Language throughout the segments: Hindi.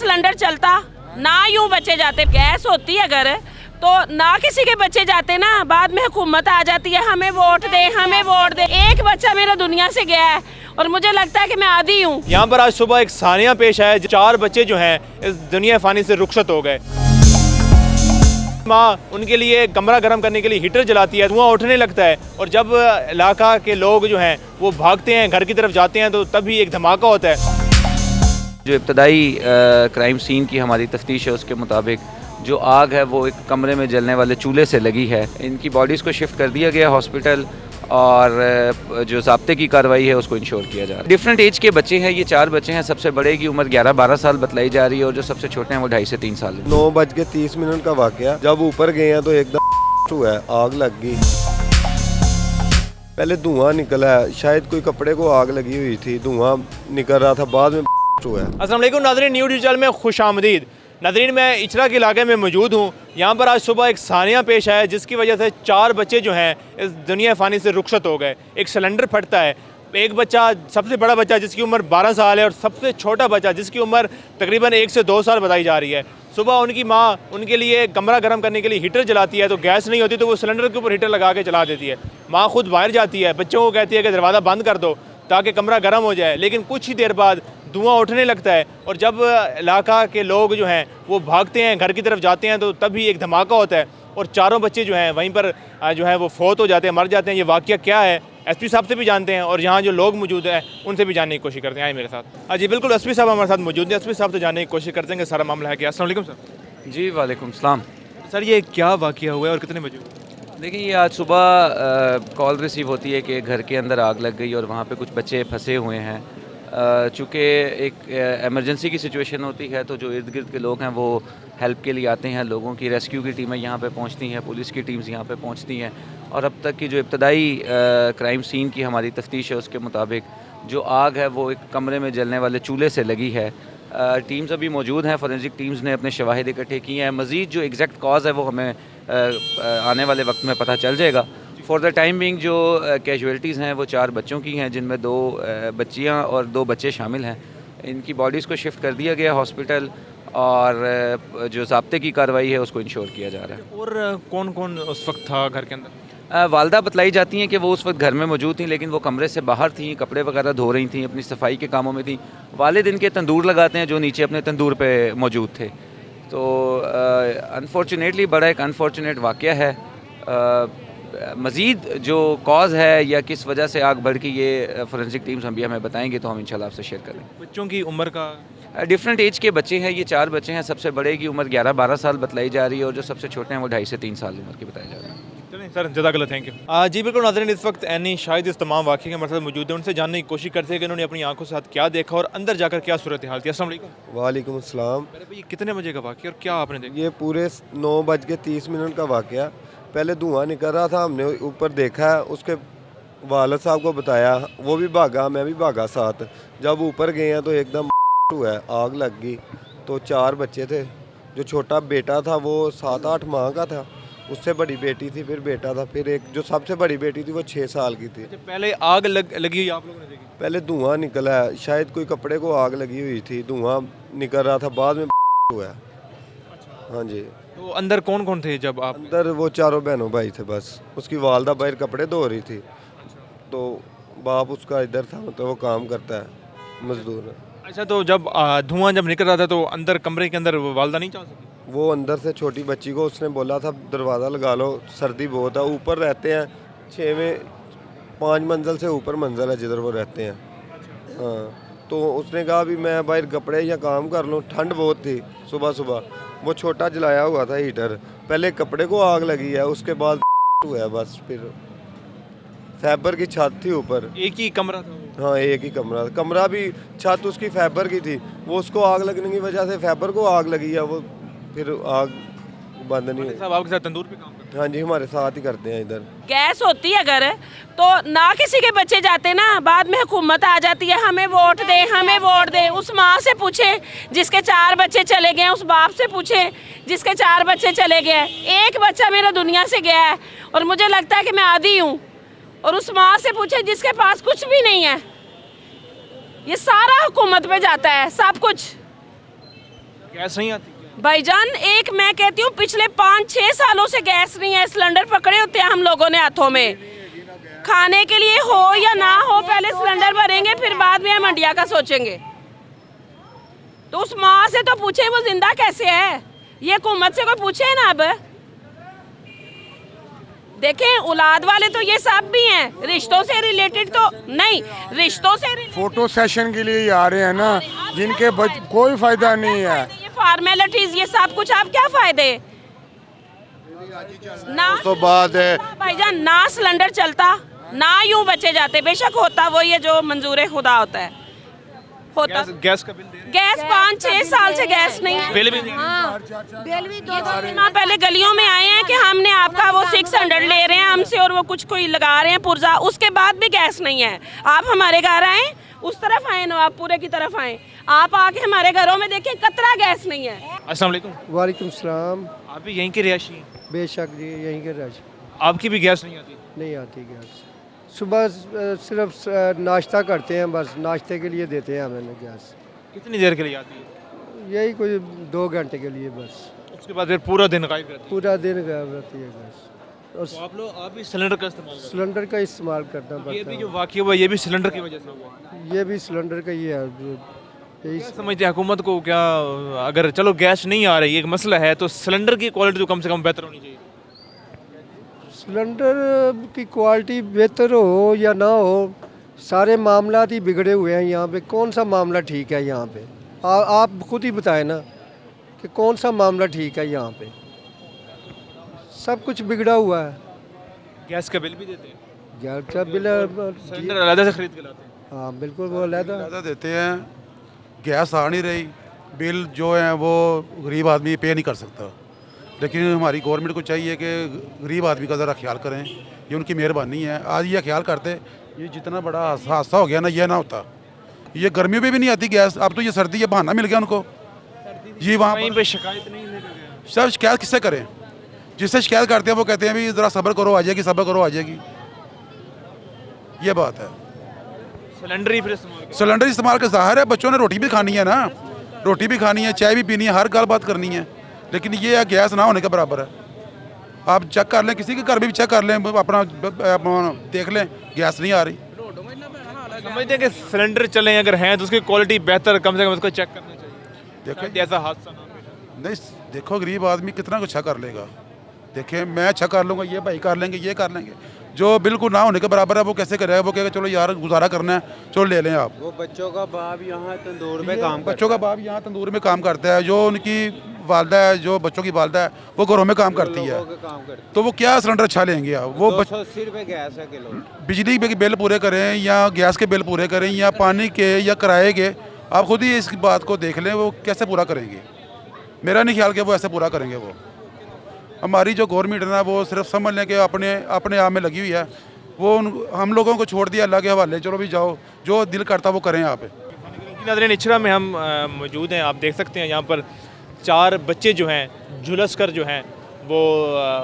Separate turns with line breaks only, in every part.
सिलेंडर चलता ना, यूं बच्चे जाते। गैस होती अगर तो ना किसी के बच्चे जाते ना, बाद में हुकूमत आ जाती है हमें वोट दे, हमें वोट दे। एक बच्चा मेरा दुनिया से गया है और मुझे लगता है कि मैं आदी हूँ।
यहाँ पर आज सुबह एक सानिया पेश आया, 4 बच्चे जो हैं इस दुनिया फानी से रुखसत हो गए। माँ उनके लिए कमरा गर्म करने के लिए हीटर जलाती है, धुआं उठने लगता है और जब इलाका के लोग जो हैं वो भागते हैं, घर की तरफ जाते हैं तो तभी एक धमाका होता है।
जो इब्तदाई क्राइम सीन की हमारी तफ्तीश है उसके मुताबिक जो आग है वो एक कमरे में जलने वाले चूल्हे से लगी है। इनकी बॉडीज़ को शिफ्ट कर दिया गया हॉस्पिटल और जो ज़ाब्ते की कार्रवाई है उसको इंश्योर किया जा रहा है। डिफरेंट एज के बच्चे हैं, ये 4 बच्चे हैं। सबसे बड़े की उम्र 11-12 साल बतलाई जा रही है और जो सबसे छोटे हैं वो 2.5 से 3 साल।
9:30 का वाकया, जब ऊपर गए हैं तो एकदम हुआ है, आग लग गई। पहले धुआं निकला है, शायद कोई कपड़े को आग लगी हुई थी, धुआं निकल रहा था, बाद में हुआ है।
अस्सलाम वालेकुम नाज़रीन, न्यू डिजिटल में खुश आमदीद। नाज़रीन मैं इचरा के इलाके में मौजूद हूँ। यहाँ पर आज सुबह एक सानिया पेश आया जिसकी वजह से 4 बच्चे जो हैं इस दुनिया फ़ानी से रुखसत हो गए। एक सिलेंडर फटता है, एक बच्चा, सबसे बड़ा बच्चा जिसकी उम्र 12 साल है और सबसे छोटा बच्चा जिसकी उम्र तकरीबन 1 से 2 साल बताई जा रही है। सुबह उनकी माँ उनके लिए कमरा गर्म करने के लिए हीटर जलाती है, तो गैस नहीं होती तो वो सिलेंडर के ऊपर हीटर लगा के चला देती है। माँ खुद बाहर जाती है, बच्चों को कहती है कि दरवाज़ा बंद कर दो ताकि कमरा गर्म हो जाए, लेकिन कुछ ही देर बाद धुआं उठने लगता है और जब इलाका के लोग जो हैं वो भागते हैं, घर की तरफ जाते हैं तो तभी एक धमाका होता है और 4 बच्चे जो हैं वहीं पर जो है वो फौत हो जाते हैं, मर जाते हैं। ये वाक़या क्या है एसपी साहब से भी जानते हैं और यहाँ जो लोग मौजूद हैं उनसे भी जानने की कोशिश करते हैं। आए मेरे साथ। जी बिल्कुल, एसपी साहब हमारे साथ मौजूद हैं। एसपी साहब से जानने की कोशिश करते हैं कि सारा मामला है क्या। अस्सलाम वालेकुम सर।
जी वालेकुम सलाम।
सर ये क्या वाक़या हुआ है और कितने बजे?
देखिए ये आज सुबह कॉल रिसीव होती है कि घर के अंदर आग लग गई और वहाँ पे कुछ बच्चे फंसे हुए हैं। चूँकि एक एमरजेंसी की सिचुएशन होती है तो जो इर्द गिर्द के लोग हैं वो हेल्प के लिए आते हैं, लोगों की रेस्क्यू की टीमें यहाँ पे पहुँचती हैं, पुलिस की टीम्स यहाँ पे पहुँचती हैं और अब तक की जो इब्तदाई क्राइम सीन की हमारी तफ्तीश है उसके मुताबिक जो आग है वो एक कमरे में जलने वाले चूल्हे से लगी है। टीम्स अभी मौजूद हैं, फॉरेंसिक टीम्स ने अपने शवाहिद इकट्ठे किए हैं। मज़ीद जो एग्जैक्ट कॉज है वो हमें आने वाले वक्त में पता चल जाएगा। फॉर द टाइम बिंग जो कैजुअल्टीज़ हैं वो 4 बच्चों की हैं, जिनमें 2 बच्चियां और 2 बच्चे शामिल हैं। इनकी बॉडीज़ को शिफ्ट कर दिया गया हॉस्पिटल और जो ज़ाब्ते की कार्रवाई है उसको इंश्योर किया जा रहा है।
और कौन कौन उस वक्त था घर के अंदर?
वालदा बतलाई जाती हैं कि वो उस वक्त घर में मौजूद थी, लेकिन वो कमरे से बाहर थी, कपड़े वगैरह धो रही थी, अपनी सफाई के कामों में थी। वालिद इनके तंदूर लगाते हैं जो नीचे अपने तंदूर पे मौजूद थे। तो अनफॉर्चुनेटली बड़ा एक अनफॉर्चुनेट वाक़या है। मज़ीद जो कॉज़ है या किस वजह से आग बढ़ गई ये फॉरेंसिक टीम्स हम भी हमें बताएंगे तो हम इंशाल्लाह आपसे शेयर करेंगे।
बच्चों की उम्र का?
डिफरेंट एज के बच्चे हैं, ये 4 बच्चे हैं। सबसे बड़े की उम्र 11-12 साल बतलाई जा रही है और जो सबसे छोटे हैं वो 2.5 से 3 साल उम्र की बताई जा रही है।
चलें सर, जज़ाकल्लाह, थैंक यू। जी बिल्कुल नाज़रीन, इस वक्त एनी शायद इस तमाम वाक़े के मसले मौजूद हैं, उनसे जानने की कोशिश करते हैं कि उन्होंने अपनी आंखों के साथ क्या देखा और अंदर जाकर क्या सूरत हाल थी। अस्सलाम वालेकुम।
वालेकुम अस्सलाम।
भाई कितने बजे का वाक़या और क्या आपने देखा?
ये पूरे 9:30 का वाकया। पहले धुआं निकल रहा था, हमने ऊपर देखा है, उसके वालिद साहब को बताया, वो भी भागा, मैं भी भागा साथ। जब ऊपर गए हैं तो एकदम हुआ है, आग लग गई। तो 4 बच्चे थे, जो छोटा बेटा था वो 7-8 माह का था, उससे बड़ी बेटी थी, फिर बेटा था, फिर एक जो सबसे बड़ी बेटी थी वो 6 साल की थी।
पहले आग लगी हुई आप लोगों ने देखी?
पहले धुआं निकला है, शायद कोई कपड़े को आग लगी हुई थी, धुआं निकल रहा था, बाद में हुआ है। हाँ जी।
तो अंदर कौन कौन थे जब आप?
अंदर वो 4 बहनों भाई थे बस। उसकी वालदा बाहर कपड़े धो रही थी, तो बाप उसका इधर था, मतलब वो काम करता है, मजदूर है।
अच्छा, तो जब धुआं जब निकल रहा था तो अंदर कमरे के अंदर वालदा नहीं जा सकी?
वो अंदर से छोटी बच्ची को उसने बोला था दरवाज़ा लगा लो, सर्दी बहुत है, ऊपर रहते हैं 5 मंजिल से ऊपर मंजिल है जिधर वो रहते हैं। हाँ, तो उसने कहा भी मैं बाहर कपड़े या काम कर लूँ, ठंड बहुत थी सुबह सुबह। वो छोटा जलाया हुआ था हीटर, पहले कपड़े को आग लगी है, उसके बाद हुआ है बस। फिर फैबर की छत थी ऊपर।
एक ही कमरा था?
हाँ, एक ही कमरा भी, छत उसकी फैबर की थी, वो उसको आग लगने की वजह से फैबर को आग लगी है, वो फिर आग बंद नहीं हुई।
साहब आपके साथ तंदूर पे काम करते हैं?
हाँ जी, हमारे साथ ही करते हैं इधर।
गैस होती अगर तो ना किसी के बच्चे जाते ना, बाद में हुकूमत आ जाती है हमें वोट दे, हमें वोट दे। उस माँ से पूछे जिसके 4 बच्चे चले गए, उस बाप से पूछे जिसके 4 बच्चे चले गए। एक बच्चा मेरा दुनिया से गया है और मुझे लगता है कि मैं आदी हूँ। और उस माँ से पूछे जिसके पास कुछ भी नहीं है। ये सारा हुकूमत पे जाता है सब कुछ।
गैस नहीं आती?
भाईजान एक मैं कहती हूँ पिछले 5-6 सालों से गैस नहीं है। सिलेंडर पकड़े होते हैं हम लोगों ने हाथों में, खाने के लिए हो या ना हो पहले सिलेंडर भरेंगे, फिर बाद में हम इंडिया का सोचेंगे। तो उस माँ से तो पूछे वो जिंदा कैसे है, ये हुकूमत से कोई पूछे ना। अब देखें औलाद वाले तो ये सब भी हैं, रिश्तों से रिलेटेड तो नहीं, रिश्तों से
फोटो सेशन के लिए ही आ रहे हैं ना, जिनके कोई फायदा नहीं है।
ये फॉर्मेलिटीज ये सब कुछ, आप क्या फायदे ना
तो बात है
भाईजान, ना सिलेंडर चलता ना यूं बचे जाते। बेशक होता वो ये जो मंजूर खुदा होता है होता।
गैस का बिल दे रहे
गैस 5-6 साल से गैस नहीं है।
बिल भी नहीं?
बिल भी 2 माह पहले गलियों में आए हैं कि हमने आपका वो 600 ले रहे हैं हमसे और वो कुछ कोई लगा रहे हैं पुर्जा, उसके बाद भी गैस नहीं है। आप हमारे घर आए, उस तरफ आए नवाबपुरे की तरफ आए, आप आके हमारे घरों में देखें कतरा गैस नहीं है।
अस्सलाम वालेकुम।
वालेकुम सलाम।
आप भी यहीं के रिहायशी हैं?
बेशक जी यहीं के राज
आपकी भी गैस नहीं आती?
नहीं आती गैस। सुबह सिर्फ नाश्ता करते हैं, बस नाश्ते के लिए देते हैं हमें गैस।
कितनी देर के लिए आती है?
यही कोई 2 घंटे के लिए बस,
उसके बाद फिर पूरा दिन गायब रहती है?
पूरा दिन गायब रहती है गैस। और
तो आप भी सिलेंडर का इस्तेमाल करते हैं?
सिलेंडर का इस्तेमाल करना
ये भी
पड़ता
जो वाक़या हुआ ये भी सिलेंडर की वजह से हुआ?
है। ये भी सिलेंडर का ही है। यही
क्या समझते हैं हुकूमत को, क्या अगर चलो गैस नहीं आ रही एक मसला है तो सिलेंडर की क्वालिटी तो कम से कम बेहतर होनी चाहिए?
सिलेंडर की क्वालिटी बेहतर हो या ना हो, सारे मामलात ही बिगड़े हुए हैं यहाँ पे। कौन सा मामला ठीक है यहाँ पे? आप खुद ही बताएं ना कि कौन सा मामला ठीक है यहाँ पे। सब कुछ बिगड़ा हुआ है।
गैस का बिल भी देते हैं?
गैस का बिल
सिलेंडर अलग से खरीद के लाते हैं?
हाँ बिल्कुल वो अलहदा।
ज़्यादा देते हैं, गैस आ नहीं रही, बिल जो है वो गरीब आदमी पे नहीं कर सकता। लेकिन हमारी गवर्नमेंट को चाहिए कि गरीब आदमी का ज़रा ख्याल करें, ये उनकी मेहरबानी है। आज ये ख्याल करते, ये जितना बड़ा हादसा हो गया ना, ये ना होता। ये गर्मियों में भी नहीं आती गैस, अब तो ये सर्दी है, बहाना मिल गया उनको। जी वहाँ
कहीं पे शिकायत नहीं लेते?
सब शिकायत किससे करें? जिससे शिकायत करते हैं वो कहते हैं भी ज़रा सब्र करो आ जाएगी, सब्र करो आ जाएगी। ये बात है।
सिलेंडर ही फिर इस्तेमाल करें?
सिलेंडर इस्तेमाल का ज़ाहिर है, बच्चों ने रोटी भी खानी है ना, रोटी भी खानी है, चाय भी पीनी है, हर गल बात करनी है। लेकिन ये है गैस ना होने के बराबर है। आप चेक कर लें, किसी के घर में भी चेक कर लें, अपना देख लें गैस नहीं आ रही।
समझते हैं कि सिलेंडर चलें अगर हैं तो उसकी क्वालिटी बेहतर, कम से कम उसको चेक करना चाहिए।
देखो
ऐसा हादसा ना हो।
नहीं, देखो गरीब आदमी कितना कुछ अच्छा कर लेगा। देखें मैं अच्छा कर लूँगा, ये भाई कर लेंगे, ये कर लेंगे। जो बिल्कुल ना होने के बराबर है वो कैसे करेगा? वो कहेगा चलो यार गुजारा करना है, चलो ले लें आप।
वो बच्चों का बाप यहाँ तंदूर में काम करता
बच्चों का बाप यहाँ तंदूर में काम करता है, जो उनकी वालदा है, जो बच्चों की वालदा है वो घरों में काम करती है,
काम करता
तो वो क्या सिलेंडर अच्छा लेंगे आप? वो
280 रुपये गैस है किलो।
बिजली के बिल पूरे करें या गैस के बिल पूरे करें या पानी के या किराए के, आप खुद ही इस बात को देख लें वो कैसे पूरा करेंगे। मेरा नहीं ख्याल कि वो ऐसे पूरा करेंगे। वो हमारी जो गवर्नमेंट है ना वो सिर्फ समझ लें कि अपने आप में लगी हुई है। वो हम लोगों को छोड़ दिया अल्लाह के हवाले, चलो भी जाओ जो दिल करता वो करें। आप
नाज़रीन इचरा में हम मौजूद हैं, आप देख सकते हैं यहाँ पर 4 बच्चे जो हैं झुलस कर जो हैं वो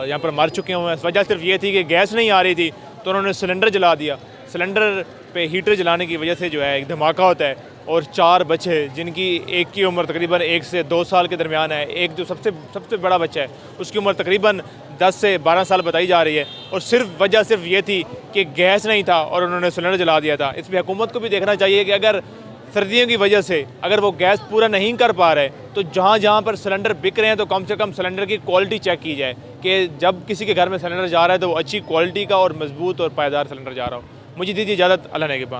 यहाँ पर मर चुके हुए हैं। वजह सिर्फ ये थी कि गैस नहीं आ रही थी तो उन्होंने सिलेंडर जला दिया। सिलेंडर पे हीटर जलाने की वजह से जो है एक धमाका होता है और 4 बच्चे जिनकी एक की उम्र तकरीबन 1 से 2 साल के दरमियान है, एक जो सबसे बड़ा बच्चा है उसकी उम्र तकरीबन 10 से 12 साल बताई जा रही है, और वजह सिर्फ ये थी कि गैस नहीं था और उन्होंने सिलेंडर जला दिया था। इस पर हुकूमत को भी देखना चाहिए कि अगर सर्दियों की वजह से अगर वो गैस पूरा नहीं कर पा रहे तो जहाँ पर सिलेंडर बिक रहे हैं तो कम से कम सिलेंडर की क्वालिटी चेक की जाए कि जब किसी के घर में सिलेंडर जा रहा है तो वो अच्छी क्वालिटी का और मजबूत और पायदार सिलेंडर जा रहा हो। मुझे दीजिए इजाज़त, अल्लाह ने के बाद।